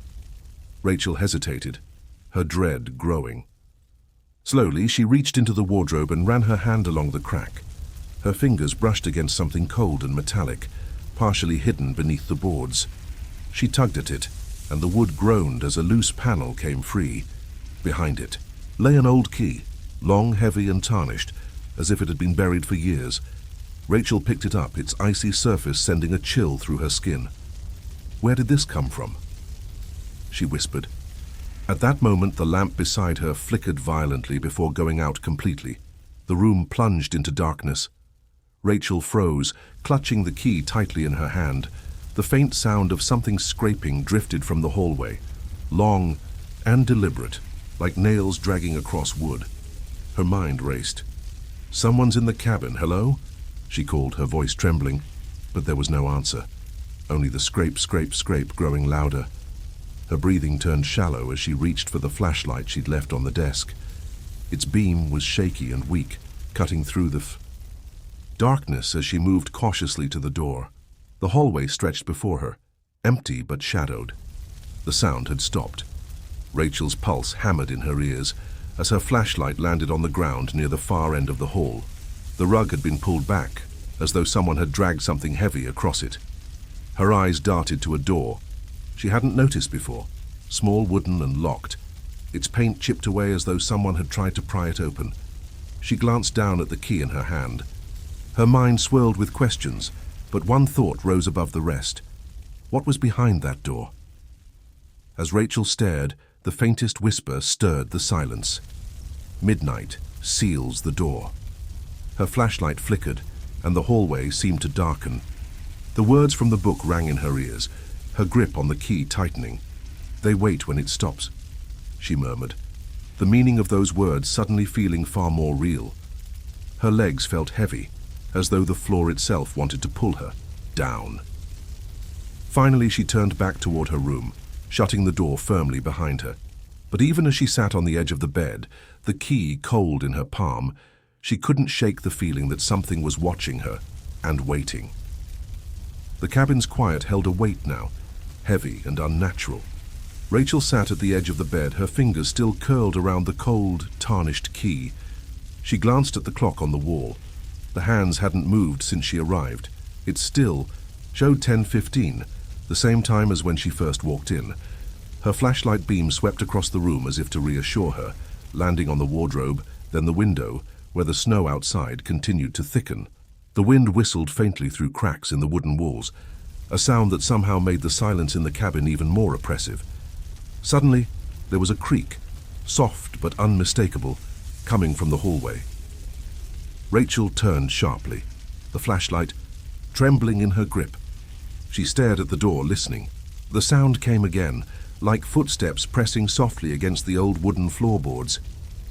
Rachel hesitated, her dread growing. Slowly, she reached into the wardrobe and ran her hand along the crack. Her fingers brushed against something cold and metallic, partially hidden beneath the boards. She tugged at it, and the wood groaned as a loose panel came free. Behind it lay an old key, long, heavy, and tarnished, as if it had been buried for years. Rachel picked it up, its icy surface sending a chill through her skin. Where did this come from? She whispered. At that moment, the lamp beside her flickered violently before going out completely. The room plunged into darkness. Rachel froze, clutching the key tightly in her hand. The faint sound of something scraping drifted from the hallway, long and deliberate, like nails dragging across wood. Her mind raced. Someone's in the cabin, hello? She called, her voice trembling, but there was no answer. Only the scrape, scrape, scrape growing louder. Her breathing turned shallow as she reached for the flashlight she'd left on the desk. Its beam was shaky and weak, cutting through the darkness as she moved cautiously to the door. The hallway stretched before her, empty but shadowed. The sound had stopped. Rachel's pulse hammered in her ears as her flashlight landed on the ground near the far end of the hall. The rug had been pulled back, as though someone had dragged something heavy across it. Her eyes darted to a door she hadn't noticed before, small, wooden, and locked. Its paint chipped away as though someone had tried to pry it open. She glanced down at the key in her hand. Her mind swirled with questions, but one thought rose above the rest. What was behind that door? As Rachel stared, the faintest whisper stirred the silence. Midnight seals the door. Her flashlight flickered, and the hallway seemed to darken. The words from the book rang in her ears, her grip on the key tightening. They wait when it stops, she murmured, the meaning of those words suddenly feeling far more real. Her legs felt heavy, as though the floor itself wanted to pull her down. Finally, she turned back toward her room, shutting the door firmly behind her. But even as she sat on the edge of the bed, the key cold in her palm, she couldn't shake the feeling that something was watching her and waiting. The cabin's quiet held a weight now, heavy and unnatural. Rachel sat at the edge of the bed, her fingers still curled around the cold, tarnished key. She glanced at the clock on the wall. The hands hadn't moved since she arrived. It still showed 10:15, the same time as when she first walked in. Her flashlight beam swept across the room as if to reassure her, landing on the wardrobe, then the window, where the snow outside continued to thicken. The wind whistled faintly through cracks in the wooden walls, a sound that somehow made the silence in the cabin even more oppressive. Suddenly, there was a creak, soft but unmistakable, coming from the hallway. Rachel turned sharply, the flashlight trembling in her grip. She stared at the door, listening. The sound came again, like footsteps pressing softly against the old wooden floorboards.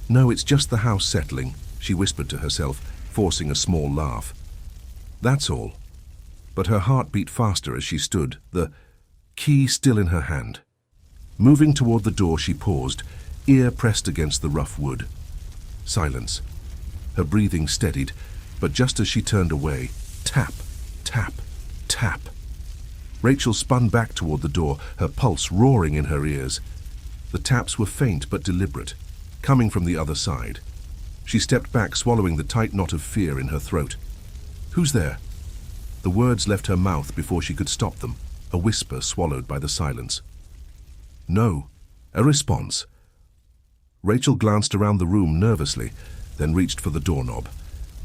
No, it's just the house settling, she whispered to herself, forcing a small laugh. That's all. But her heart beat faster as she stood, the key still in her hand. Moving toward the door, she paused, ear pressed against the rough wood. Silence. Her breathing steadied, but just as she turned away, tap, tap, tap. Rachel spun back toward the door, her pulse roaring in her ears. The taps were faint but deliberate, coming from the other side. She stepped back, swallowing the tight knot of fear in her throat. Who's there? The words left her mouth before she could stop them, a whisper swallowed by the silence. No. A response. Rachel glanced around the room nervously, then reached for the doorknob.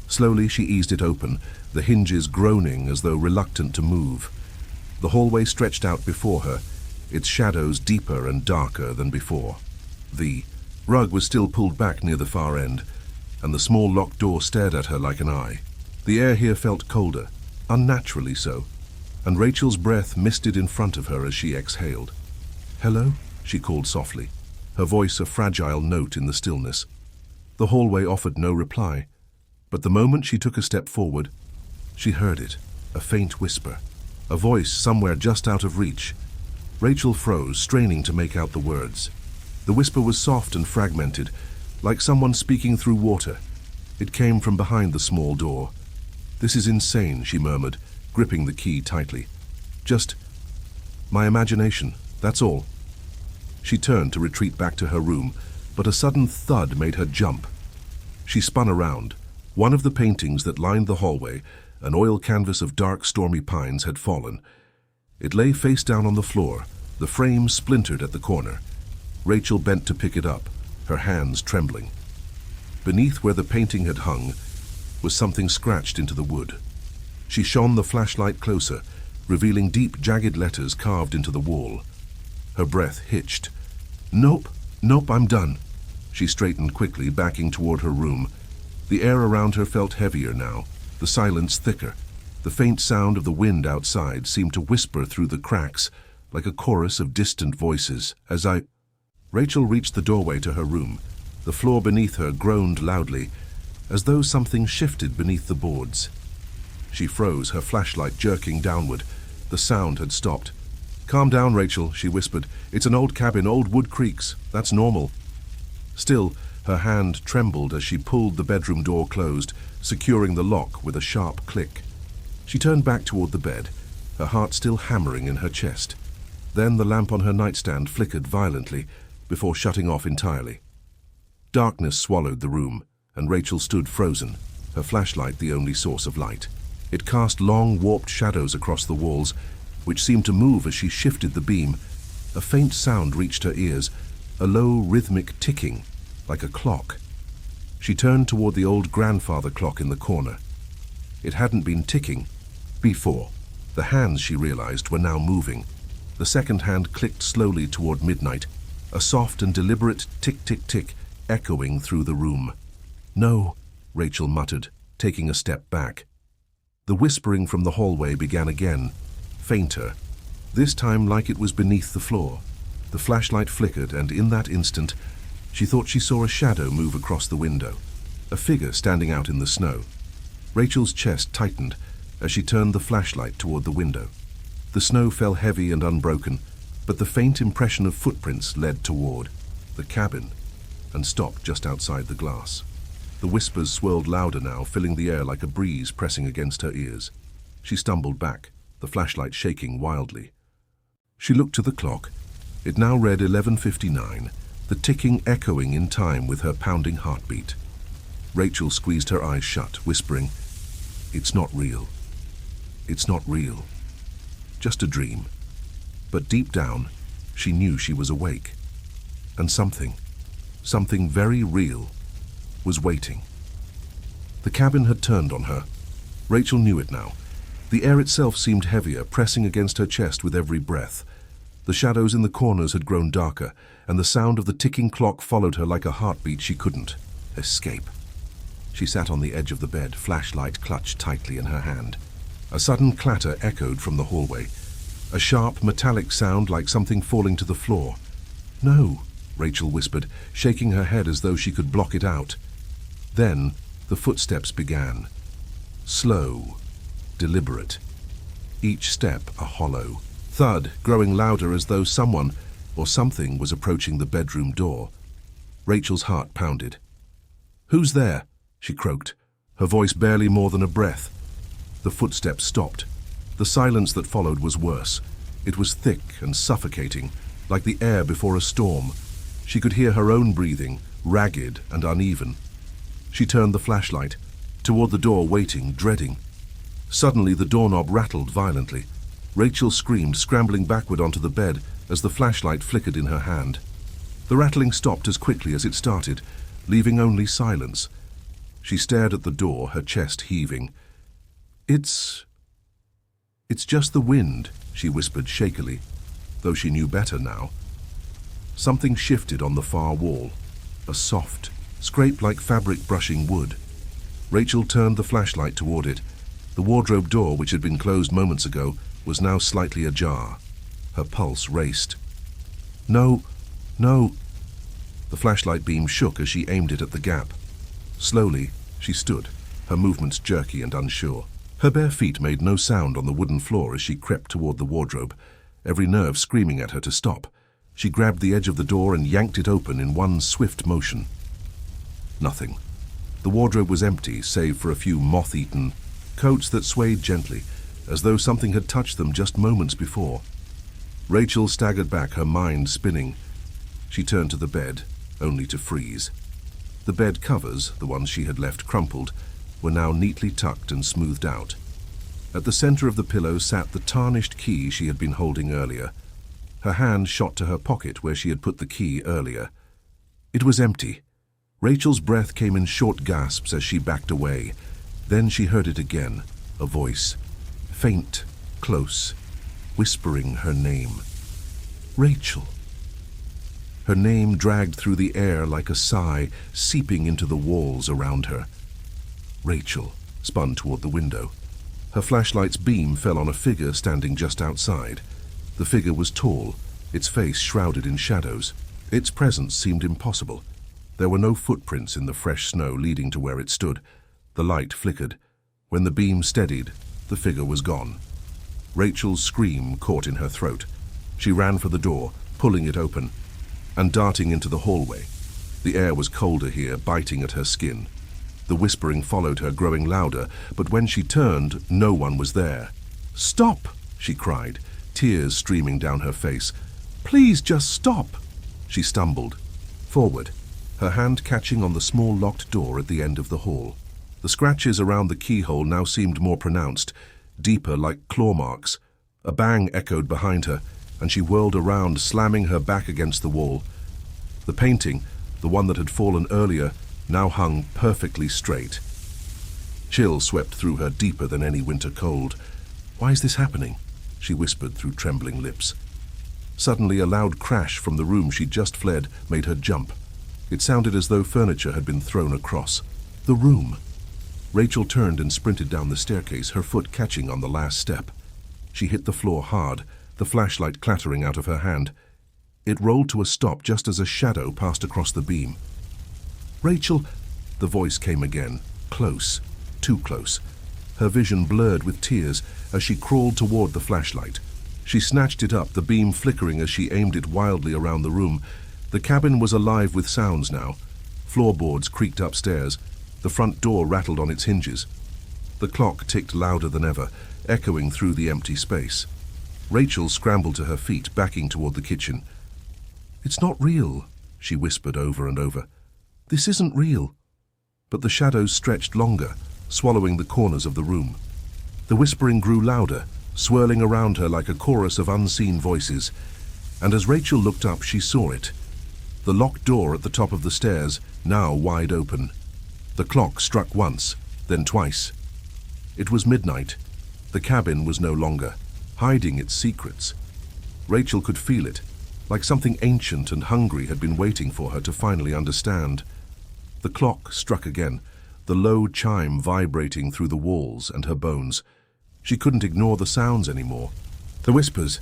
Slowly she eased it open, the hinges groaning as though reluctant to move. The hallway stretched out before her, its shadows deeper and darker than before. The rug was still pulled back near the far end, and the small locked door stared at her like an eye. The air here felt colder, unnaturally so, and Rachel's breath misted in front of her as she exhaled. "Hello?" she called softly, her voice a fragile note in the stillness. The hallway offered no reply, but the moment she took a step forward, she heard it, a faint whisper, a voice somewhere just out of reach. Rachel froze, straining to make out the words. The whisper was soft and fragmented, like someone speaking through water. It came from behind the small door. "This is insane," she murmured, gripping the key tightly. "Just my imagination, that's all." She turned to retreat back to her room, but a sudden thud made her jump. She spun around. One of the paintings that lined the hallway, an oil canvas of dark, stormy pines, had fallen. It lay face down on the floor, the frame splintered at the corner. Rachel bent to pick it up, her hands trembling. Beneath where the painting had hung was something scratched into the wood. She shone the flashlight closer, revealing deep, jagged letters carved into the wall. Her breath hitched. Nope, I'm done." She straightened quickly, backing toward her room. The air around her felt heavier now, the silence thicker. The faint sound of the wind outside seemed to whisper through the cracks, like a chorus of distant voices. Rachel reached the doorway to her room. The floor beneath her groaned loudly, as though something shifted beneath the boards. She froze, her flashlight jerking downward. The sound had stopped. "Calm down, Rachel," she whispered. "It's an old cabin, old wood creaks. That's normal." Still, her hand trembled as she pulled the bedroom door closed, securing the lock with a sharp click. She turned back toward the bed, her heart still hammering in her chest. Then the lamp on her nightstand flickered violently before shutting off entirely. Darkness swallowed the room, and Rachel stood frozen, her flashlight the only source of light. It cast long, warped shadows across the walls, which seemed to move as she shifted the beam. A faint sound reached her ears, a low, rhythmic ticking, like a clock. She turned toward the old grandfather clock in the corner. It hadn't been ticking before. The hands, she realized, were now moving. The second hand clicked slowly toward midnight, a soft and deliberate tick-tick-tick echoing through the room. "No," Rachel muttered, taking a step back. The whispering from the hallway began again, fainter, this time like it was beneath the floor. The flashlight flickered, and in that instant, she thought she saw a shadow move across the window, a figure standing out in the snow. Rachel's chest tightened as she turned the flashlight toward the window. The snow fell heavy and unbroken, but the faint impression of footprints led toward the cabin and stopped just outside the glass. The whispers swirled louder now, filling the air like a breeze pressing against her ears. She stumbled back, the flashlight shaking wildly. She looked to the clock. It now read 11:59, the ticking echoing in time with her pounding heartbeat. Rachel squeezed her eyes shut, whispering, "It's not real. It's not real. Just a dream." But deep down, she knew she was awake. And something very real, was waiting. The cabin had turned on her. Rachel knew it now. The air itself seemed heavier, pressing against her chest with every breath. The shadows in the corners had grown darker, and the sound of the ticking clock followed her like a heartbeat she couldn't escape. She sat on the edge of the bed, flashlight clutched tightly in her hand. A sudden clatter echoed from the hallway, a sharp, metallic sound like something falling to the floor. "No," Rachel whispered, shaking her head as though she could block it out. Then the footsteps began. Slow, deliberate. Each step a hollow thud, growing louder as though someone or something was approaching the bedroom door. Rachel's heart pounded. "Who's there?" she croaked, her voice barely more than a breath. The footsteps stopped. The silence that followed was worse. It was thick and suffocating, like the air before a storm. She could hear her own breathing, ragged and uneven. She turned the flashlight toward the door, waiting, dreading. Suddenly the doorknob rattled violently. Rachel screamed, scrambling backward onto the bed as the flashlight flickered in her hand. The rattling stopped as quickly as it started, leaving only silence. She stared at the door, her chest heaving. It's just the wind," she whispered shakily, though she knew better now. Something shifted on the far wall, a soft, scrape-like fabric brushing wood. Rachel turned the flashlight toward it. The wardrobe door, which had been closed moments ago, was now slightly ajar. Her pulse raced. "No, no." The flashlight beam shook as she aimed it at the gap. Slowly, she stood, her movements jerky and unsure. Her bare feet made no sound on the wooden floor as she crept toward the wardrobe, every nerve screaming at her to stop. She grabbed the edge of the door and yanked it open in one swift motion. Nothing. The wardrobe was empty, save for a few moth-eaten coats that swayed gently, as though something had touched them just moments before. Rachel staggered back, her mind spinning. She turned to the bed, only to freeze. The bed covers, the ones she had left crumpled, were now neatly tucked and smoothed out. At the center of the pillow sat the tarnished key she had been holding earlier. Her hand shot to her pocket where she had put the key earlier. It was empty. Rachel's breath came in short gasps as she backed away. Then she heard it again, a voice, faint, close, whispering her name. Rachel. Her name dragged through the air like a sigh, seeping into the walls around her. Rachel spun toward the window. Her flashlight's beam fell on a figure standing just outside. The figure was tall, its face shrouded in shadows. Its presence seemed impossible. There were no footprints in the fresh snow leading to where it stood. The light flickered. When the beam steadied, the figure was gone. Rachel's scream caught in her throat. She ran for the door, pulling it open, and darting into the hallway. The air was colder here, biting at her skin. The whispering followed her, growing louder, but when she turned, no one was there. "Stop!" she cried, tears streaming down her face. "Please just stop!" She stumbled forward, her hand catching on the small locked door at the end of the hall. The scratches around the keyhole now seemed more pronounced, deeper like claw marks. A bang echoed behind her, and she whirled around, slamming her back against the wall. The painting, the one that had fallen earlier, now hung perfectly straight. Chill swept through her deeper than any winter cold. "Why is this happening?" she whispered through trembling lips. Suddenly, a loud crash from the room she'd just fled made her jump. It sounded as though furniture had been thrown across the room. Rachel turned and sprinted down the staircase, her foot catching on the last step. She hit the floor hard, the flashlight clattering out of her hand. It rolled to a stop just as a shadow passed across the beam. "Rachel!" The voice came again, close, too close. Her vision blurred with tears as she crawled toward the flashlight. She snatched it up, the beam flickering as she aimed it wildly around the room. The cabin was alive with sounds now. Floorboards creaked upstairs. The front door rattled on its hinges. The clock ticked louder than ever, echoing through the empty space. Rachel scrambled to her feet, backing toward the kitchen. "It's not real," she whispered over and over. "This isn't real." But the shadows stretched longer, swallowing the corners of the room. The whispering grew louder, swirling around her like a chorus of unseen voices. And as Rachel looked up, she saw it. The locked door at the top of the stairs, now wide open. The clock struck once, then twice. It was midnight. The cabin was no longer, hiding its secrets. Rachel could feel it, like something ancient and hungry had been waiting for her to finally understand. The clock struck again, the low chime vibrating through the walls and her bones. She couldn't ignore the sounds anymore. The whispers,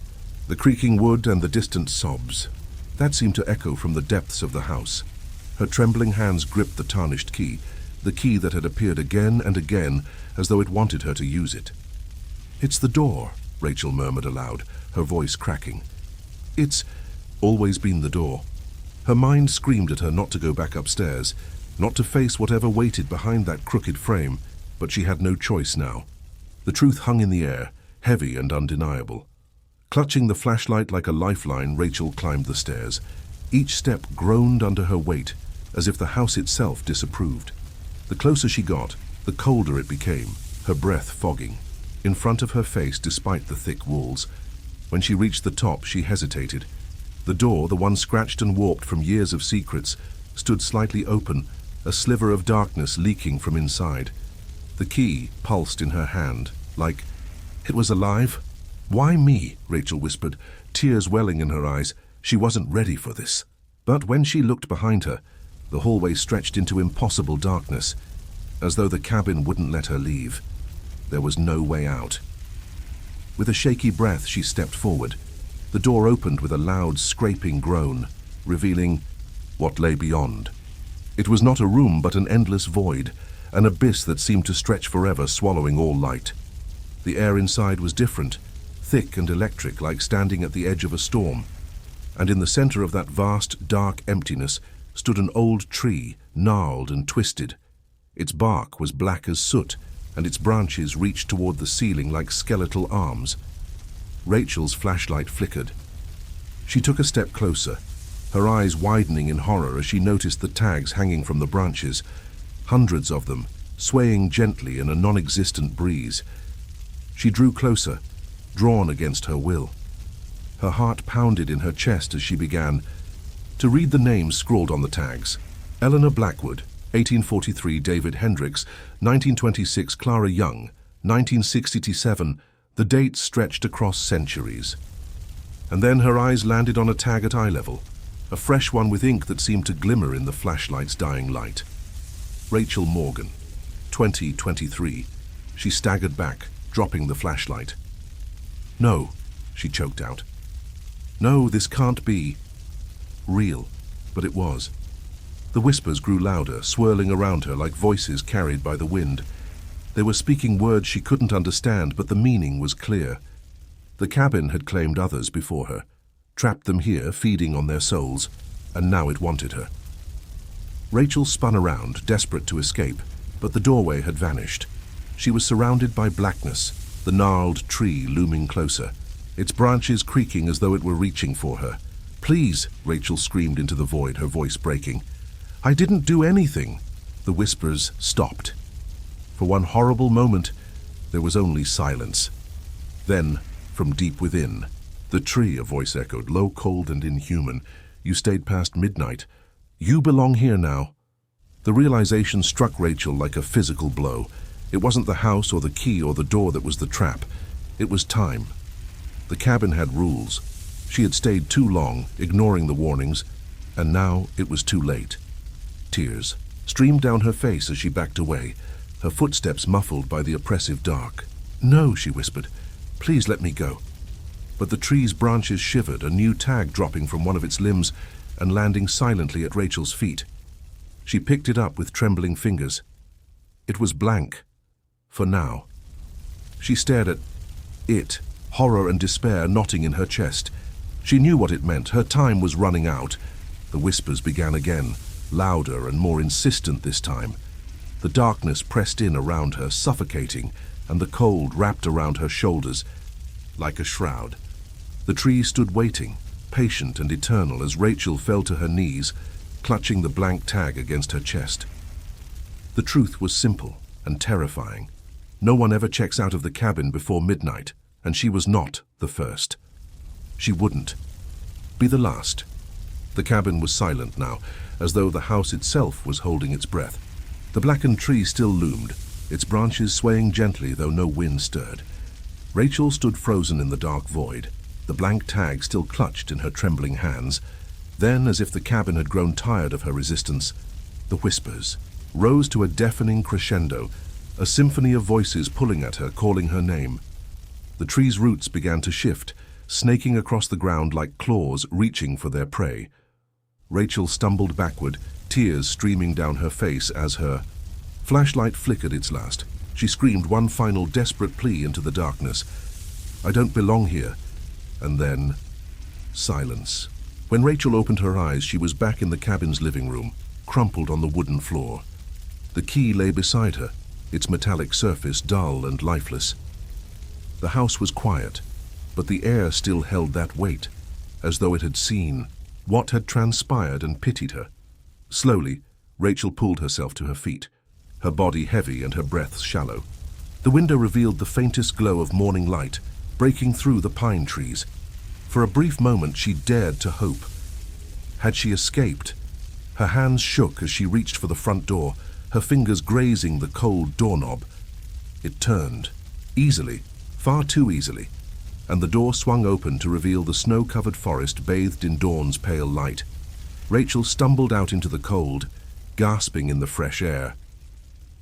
the creaking wood and the distant sobs. That seemed to echo from the depths of the house. Her trembling hands gripped the tarnished key, the key that had appeared again and again as though it wanted her to use it. "It's the door," Rachel murmured aloud, her voice cracking. "It's always been the door." Her mind screamed at her not to go back upstairs, not to face whatever waited behind that crooked frame, but she had no choice now. The truth hung in the air, heavy and undeniable. Clutching the flashlight like a lifeline, Rachel climbed the stairs. Each step groaned under her weight, as if the house itself disapproved. The closer she got, the colder it became, her breath fogging. in front of her face despite the thick walls. When she reached the top, she hesitated. The door, the one scratched and warped from years of secrets, stood slightly open, a sliver of darkness leaking from inside. The key pulsed in her hand, like it was alive. "Why me?" Rachel whispered, tears welling in her eyes. She wasn't ready for this. But when she looked behind her, the hallway stretched into impossible darkness, as though the cabin wouldn't let her leave. There was no way out. With a shaky breath, she stepped forward. The door opened with a loud, scraping groan, revealing what lay beyond. It was not a room, but an endless void, an abyss that seemed to stretch forever, swallowing all light. The air inside was different, thick and electric, like standing at the edge of a storm. And in the center of that vast, dark emptiness stood an old tree, gnarled and twisted. Its bark was black as soot, and its branches reached toward the ceiling like skeletal arms. Rachel's flashlight flickered. She took a step closer, her eyes widening in horror as she noticed the tags hanging from the branches, hundreds of them, swaying gently in a non-existent breeze. She drew closer, drawn against her will. Her heart pounded in her chest as she began to read the names scrawled on the tags. Eleanor Blackwood, 1843 David Hendricks, 1926 Clara Young, 1967. The dates stretched across centuries. And then her eyes landed on a tag at eye level, a fresh one with ink that seemed to glimmer in the flashlight's dying light. Rachel Morgan, 2023. She staggered back, dropping the flashlight. "No," she choked out. "No, this can't be real." But it was. The whispers grew louder, swirling around her like voices carried by the wind. They were speaking words she couldn't understand, but the meaning was clear. The cabin had claimed others before her, trapped them here, feeding on their souls, and now it wanted her. Rachel spun around, desperate to escape, but the doorway had vanished. She was surrounded by blackness, the gnarled tree looming closer, its branches creaking as though it were reaching for her. "Please," Rachel screamed into the void, her voice breaking. "I didn't do anything." The whispers stopped. For one horrible moment, there was only silence. Then, from deep within, "The tree," a voice echoed, low, cold, and inhuman. "You stayed past midnight. You belong here now." The realization struck Rachel like a physical blow. It wasn't the house or the key or the door that was the trap. It was time. The cabin had rules. She had stayed too long, ignoring the warnings, and now it was too late. Tears streamed down her face as she backed away, her footsteps muffled by the oppressive dark. "No," she whispered. "Please let me go." But the tree's branches shivered, a new tag dropping from one of its limbs and landing silently at Rachel's feet. She picked it up with trembling fingers. It was blank. For now. She stared at it, horror and despair knotting in her chest. She knew what it meant. Her time was running out. The whispers began again, louder and more insistent this time. The darkness pressed in around her, suffocating, and the cold wrapped around her shoulders like a shroud. The tree stood waiting, patient and eternal, as Rachel fell to her knees, clutching the blank tag against her chest. The truth was simple and terrifying. No one ever checks out of the cabin before midnight, and she was not the first. She wouldn't be the last. The cabin was silent now, as though the house itself was holding its breath. The blackened tree still loomed, its branches swaying gently though no wind stirred. Rachel stood frozen in the dark void, the blank tag still clutched in her trembling hands. Then, as if the cabin had grown tired of her resistance, the whispers rose to a deafening crescendo, a symphony of voices pulling at her, calling her name. The tree's roots began to shift, snaking across the ground like claws reaching for their prey. Rachel stumbled backward, tears streaming down her face as her flashlight flickered its last. She screamed one final desperate plea into the darkness. "I don't belong here." And then, silence. When Rachel opened her eyes, she was back in the cabin's living room, crumpled on the wooden floor. The key lay beside her, its metallic surface dull and lifeless. The house was quiet, but the air still held that weight, as though it had seen what had transpired and pitied her. Slowly, Rachel pulled herself to her feet, her body heavy and her breath shallow. The window revealed the faintest glow of morning light, breaking through the pine trees. For a brief moment she dared to hope. Had she escaped? Her hands shook as she reached for the front door, her fingers grazing the cold doorknob. It turned, easily, far too easily, and the door swung open to reveal the snow-covered forest bathed in dawn's pale light. Rachel stumbled out into the cold, gasping in the fresh air.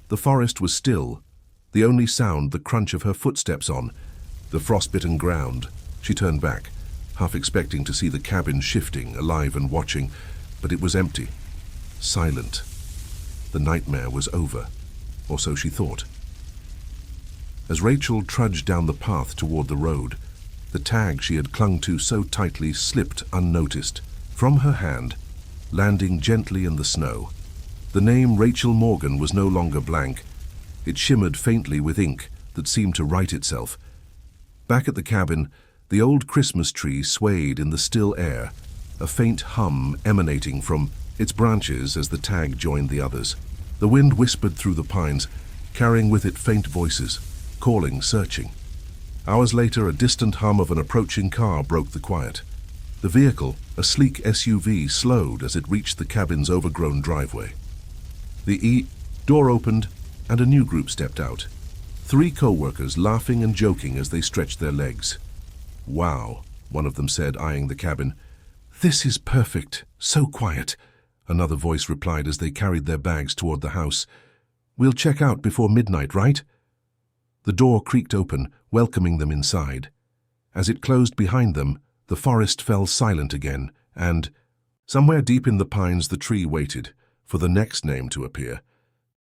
The forest was still, the only sound the crunch of her footsteps on the frostbitten ground. She turned back, half expecting to see the cabin shifting, alive and watching, but it was empty, silent. The nightmare was over, or so she thought. As Rachel trudged down the path toward the road, the tag she had clung to so tightly slipped unnoticed from her hand, landing gently in the snow. The name Rachel Morgan was no longer blank. It shimmered faintly with ink that seemed to write itself. Back at the cabin, the old Christmas tree swayed in the still air, a faint hum emanating from its branches as the tag joined the others. The wind whispered through the pines, carrying with it faint voices, calling, searching. Hours later, a distant hum of an approaching car broke the quiet. The vehicle, a sleek SUV, slowed as it reached the cabin's overgrown driveway. The door opened, and a new group stepped out. 3 co-workers laughing and joking as they stretched their legs. "Wow," one of them said, eyeing the cabin. "This is perfect, so quiet," another voice replied as they carried their bags toward the house. "We'll check out before midnight, right?" The door creaked open, welcoming them inside. As it closed behind them, the forest fell silent again, and somewhere deep in the pines the tree waited for the next name to appear.